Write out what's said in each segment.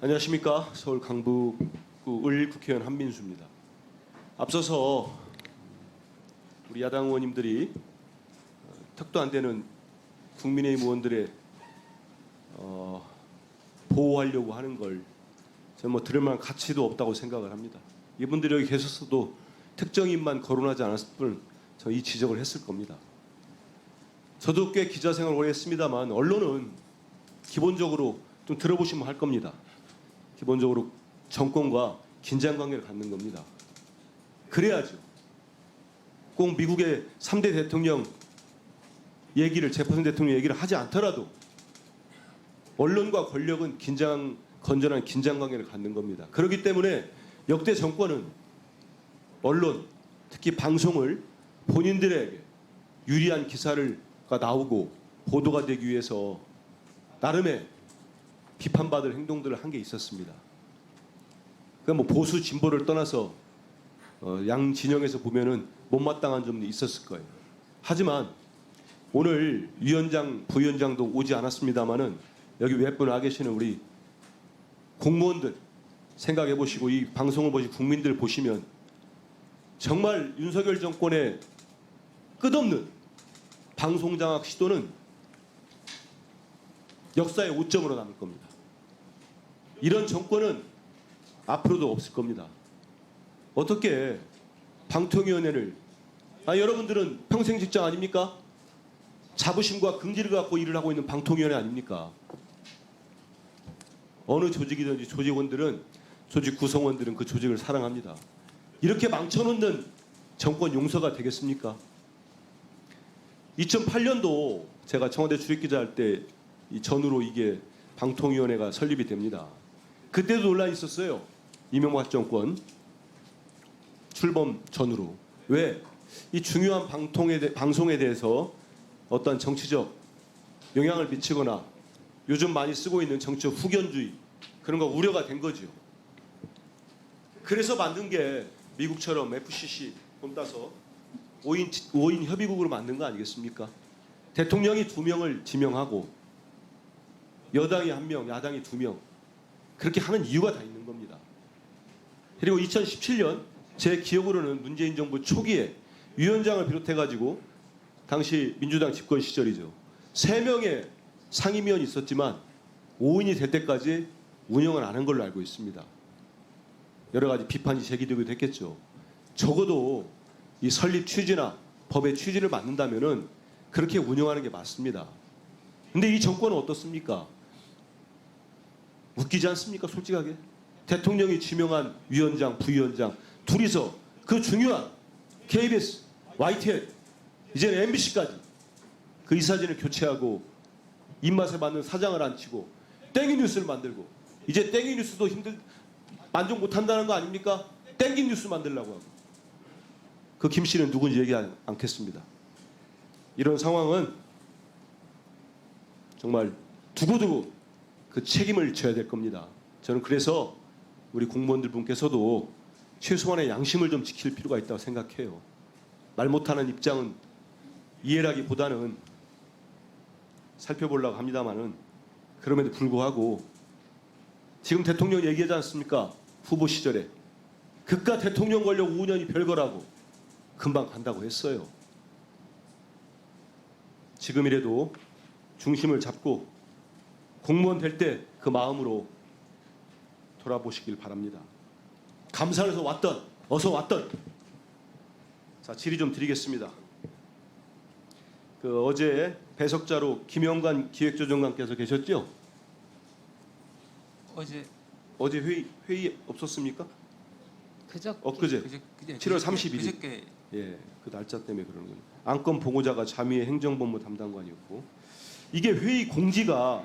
안녕하십니까. 서울 강북구 을 국회의원 한민수입니다. 앞서서 우리 야당 의원님들이 턱도 안 되는 국민의힘 의원들의 보호하려고 하는 걸 저는 뭐 들을 만한 가치도 없다고 생각을 합니다. 이분들이 여기 계셨어도 특정인만 거론하지 않았을 뿐 저는 이 지적을 했을 겁니다. 저도 꽤 기자 생활을 오래 했습니다만 언론은 기본적으로 좀 들어보시면 할 겁니다. 기본적으로 정권과 긴장 관계를 갖는 겁니다. 그래야죠. 꼭 미국의 3대 대통령 얘기를, 제퍼슨 대통령 얘기를 하지 않더라도 언론과 권력은 건전한 긴장 관계를 갖는 겁니다. 그렇기 때문에 역대 정권은 언론, 특히 방송을 본인들에게 유리한 기사가 나오고 보도가 되기 위해서 나름의 비판받을 행동들을 한 게 있었습니다. 그러니까 뭐 보수 진보를 떠나서 양 진영에서 보면은 못마땅한 점도 있었을 거예요. 하지만 오늘 위원장, 부위원장도 오지 않았습니다만은 여기 몇 분 와 계시는 우리 공무원들 생각해 보시고 이 방송을 보시 국민들 보시면 정말 윤석열 정권의 끝없는 방송 장악 시도는 역사의 오점으로 남을 겁니다. 이런 정권은 앞으로도 없을 겁니다. 어떻게 방통위원회를 여러분들은 평생 직장 아닙니까? 자부심과 긍지를 갖고 일을 하고 있는 방통위원회 아닙니까? 어느 조직이든지 조직 구성원들은 그 조직을 사랑합니다. 이렇게 망쳐놓는 정권 용서가 되겠습니까? 2008년도 제가 청와대 출입기자 할 때 이 전후로 이게 방통위원회가 설립이 됩니다. 그때도 논란이 있었어요. 이명박 정권 출범 전후로. 왜? 이 중요한 방송에 대해서 어떤 정치적 영향을 미치거나 요즘 많이 쓰고 있는 정치적 후견주의 그런 거 우려가 된 거죠. 그래서 만든 게 미국처럼 FCC 돈 따서 5인 협의국으로 만든 거 아니겠습니까? 대통령이 2명을 지명하고 여당이 1명, 야당이 2명 그렇게 하는 이유가 다 있는 겁니다. 그리고 2017년 제 기억으로는 문재인 정부 초기에 위원장을 비롯해가지고 당시 민주당 집권 시절이죠. 3명의 상임위원이 있었지만 5인이 될 때까지 운영을 안 한 걸로 알고 있습니다. 여러 가지 비판이 제기되기도 했겠죠. 적어도 이 설립 취지나 법의 취지를 맞는다면은 그렇게 운영하는 게 맞습니다. 근데 이 정권은 어떻습니까? 웃기지 않습니까? 솔직하게. 대통령이 지명한 위원장, 부위원장 둘이서 그 중요한 KBS, YTN, 이제는 MBC까지 그 이사진을 교체하고 입맛에 맞는 사장을 앉히고 땡이 뉴스를 만들고 이제 땡이 뉴스도 만족 못한다는 거 아닙니까? 땡긴 뉴스 만들려고 하고 그 김 씨는 누군지 얘기하지 않겠습니다. 이런 상황은 정말 두고두고 그 책임을 져야 될 겁니다. 저는 그래서 우리 공무원들 분께서도 최소한의 양심을 좀 지킬 필요가 있다고 생각해요. 말 못하는 입장은 이해라기보다는 살펴보려고 합니다만은 그럼에도 불구하고 지금 대통령 얘기하지 않습니까? 후보 시절에 그깟 대통령 권력 5년이 별거라고 금방 간다고 했어요. 지금이라도 중심을 잡고 공무원 될 때 그 마음으로 돌아보시길 바랍니다. 감사해서 왔던, 어서 왔던. 자, 질의 좀 드리겠습니다. 어제 배석자로 김영관 기획조정관께서 계셨죠? 어제 회의 없었습니까? 엊그제 7월 31일. 그저께. 예, 그 날짜 때문에 그러는 거예요. 안건 보고자가 자미회 행정본부 담당관이었고 이게 회의 공지가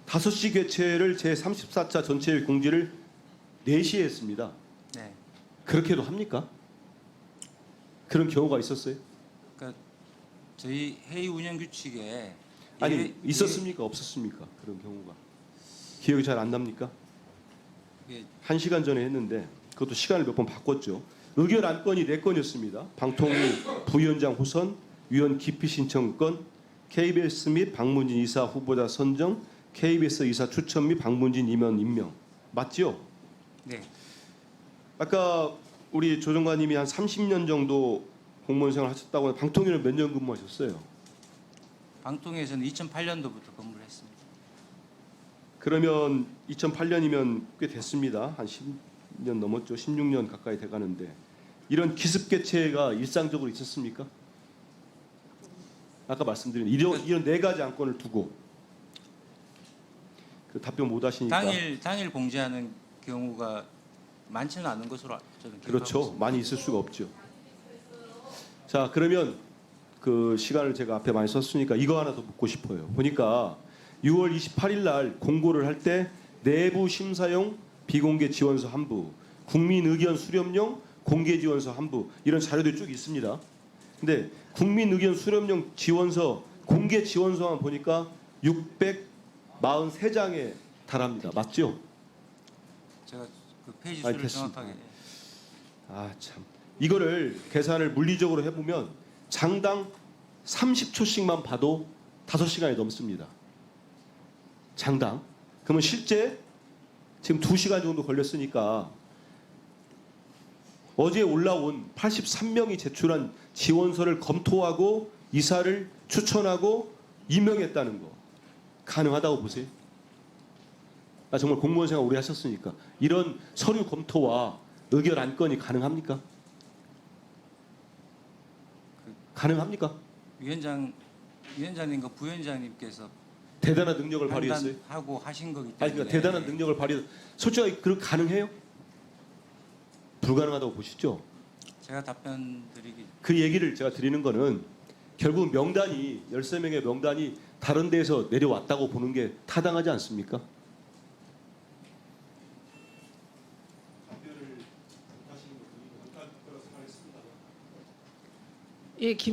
5시 개최를 제34차 전체회의 공지를 4시에 했습니다. 네. 그렇게도 합니까? 그런 경우가 있었어요? 그러니까 저희 회의 운영 규칙에 있었습니까? 없었습니까? 그런 경우가 기억이 잘 안 납니까? 1시간 전에 했는데 그것도 시간을 몇 번 바꿨죠. 의결 안건이 4건이었습니다. 방통위 부위원장 호선, 위원 기피 신청권, KBS 및 방문진 이사 후보자 선정, KBS 이사 추천 및 방문진 임원 임명 맞죠? 네, 아까 우리 조 장관님이 한 30년 정도 공무원 생활 하셨다고 하는데 방통위는 몇 년 근무하셨어요? 방통위에서는 2008년도부터 근무를 했습니다. 그러면 2008년이면 꽤 됐습니다. 한 10년 넘었죠. 16년 가까이 돼가는데 이런 기습 개최가 일상적으로 있었습니까? 아까 말씀드린 이런 네 가지 안건을 두고 그 답변 못 하시니까 당일 공지하는 경우가 많지는 않은 것으로 저는 기억하고 그렇죠. 있습니다. 많이 있을 수가 없죠. 자, 그러면 그 시간을 제가 앞에 많이 썼으니까 이거 하나 더 묻고 싶어요. 보니까 6월 28일 날 공고를 할 때 내부 심사용 비공개 지원서 한 부, 국민 의견 수렴용 공개 지원서 한 부 이런 자료들이 쭉 있습니다. 근데 국민 의견 수렴용 지원서 공개 지원서만 보니까 643장에 달합니다. 맞죠? 제가 그 페이지 아니, 수를 됐습니다. 정확하게 아 참. 이거를 계산을 물리적으로 해보면 장당 30초씩만 봐도 5시간이 넘습니다. 장당. 그러면 실제 지금 2시간 정도 걸렸으니까 어제 올라온 83명이 제출한 지원서를 검토하고 이사를 추천하고 임명했다는 거 가능하다고 보세요? 아, 정말 공무원 생활 오래 하셨으니까 이런 서류 검토와 의결 안건이 가능합니까? 가능합니까? 위원장님과 부위원장님께서 대단한 능력을 발휘했어요. 판단하고 하신 거기 때문에 아니 그러니까 대단한 능력을 발휘. 솔직하게 그 가능해요? 불가능하다고 보시죠? 제가 답변 드리기 그 얘기를 제가 드리는 거는 결국 명단이 13명의 명단이 다른 데에서 내려왔다고 보는 게 타당하지 않습니까? 예, 김